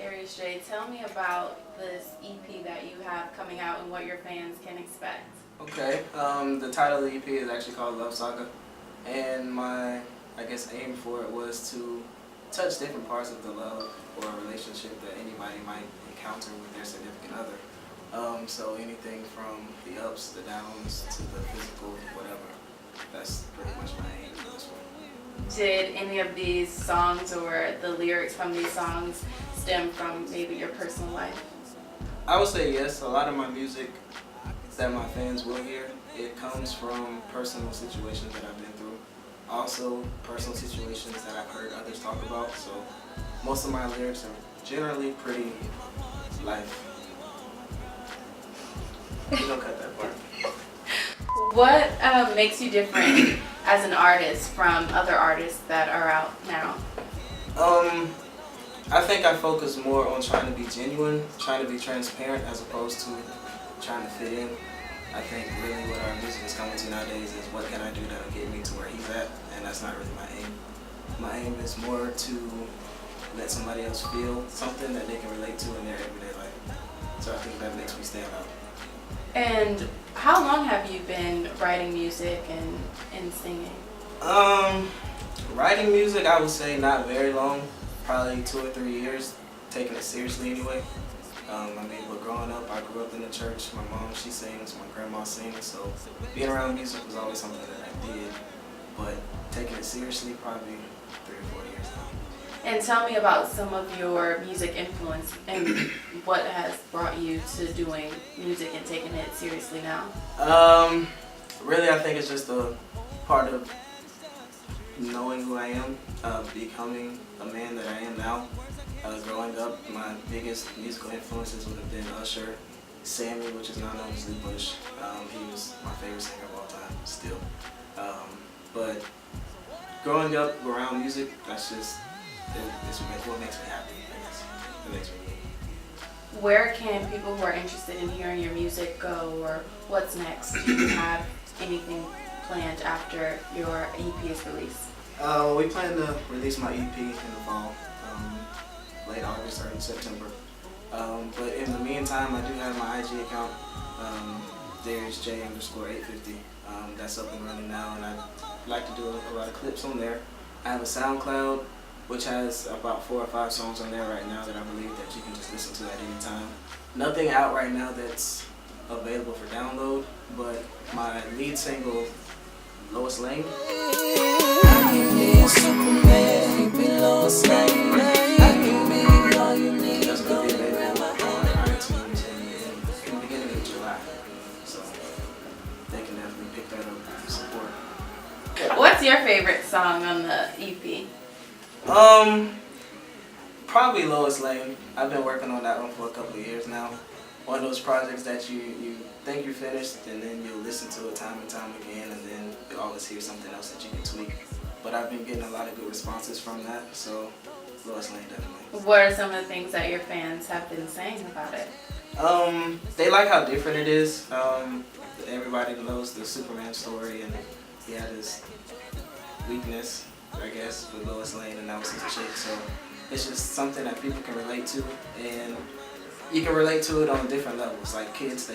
Aries J, tell me about this EP that you have coming out and what your fans can expect. Okay, the title of the EP is actually called Saga, and my, aim for it was to touch different parts of the love or a relationship that anybody might encounter with their significant other. So anything from the ups, the downs, to the physical, whatever. That's pretty much my aim for this one. Did any of these songs or the lyrics from these songs stem from maybe your personal life? I would say yes. A lot of my music that my fans will hear, it comes from personal situations that I've been through. Also, personal situations that I've heard others talk about. So most of my lyrics are generally pretty life. You don't cut that part. What makes you different as an artist from other artists that are out now? I think I focus more on trying to be genuine, trying to be transparent as opposed to trying to fit in. I think really what our music is coming to nowadays is what can I do that'll get me to where he's at, and that's not really my aim. My aim is more to let somebody else feel something that they can relate to in their everyday life. So I think that makes me stand out. And how long have you been writing music and singing? Writing music, I would say not very long, probably 2 or 3 years, taking it seriously anyway. But growing up, I grew up in the church. My mom, she sings, my grandma sings, so being around music was always something that I did. But taking it seriously, probably 3 or 4 years now. And tell me about some of your music influence and what has brought you to doing music and taking it seriously now. Really, I think it's just a part of knowing who I am, becoming a man that I am now. Growing up, my biggest musical influences would have been Usher, Sammy, which is now known as Lee Bush. He was my favorite singer of all time, still. But growing up around music, that's just it's what makes me happy, I guess. It makes me me. Where can people who are interested in hearing your music go, or what's next? Do you have anything planned after your EP is released? We plan to release my EP in the fall, late August or in September. But in the meantime, I do have my IG account, there's J_850. That's up and running now, and I like to do a lot of clips on there. I have a SoundCloud, which has about 4 or 5 songs on there right now that I believe that you can just listen to at any time. Nothing out right now that's available for download, but my lead single, Lois Lane. I can be a Superman, you be Lois Lane. I can be all you need. That's going to be available on iTunes in the beginning of July. So they can definitely pick that up and support. What's your favorite song on the EP? Probably Lois Lane. I've been working on that one for a couple of years now. One of those projects that you think you're finished, and then you listen to it time and time again, and then you always hear something else that you can tweak. But I've been getting a lot of good responses from that, so Lois Lane definitely. What are some of the things that your fans have been saying about it? They like how different it is. Everybody knows the Superman story, and he had his weakness, I guess, with Lois Lane, and that was his chick. So it's just something that people can relate to, and you can relate to it on different levels. Like kids,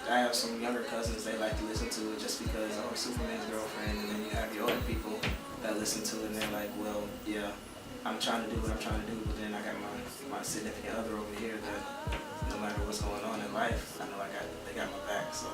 I have some younger cousins, they like to listen to it just because, oh, Superman's girlfriend, and then you have your older people that listen to it, and they're like, well, yeah, I'm trying to do what I'm trying to do, but then I got my significant other over here that no matter what's going on in life, I know they got my back, so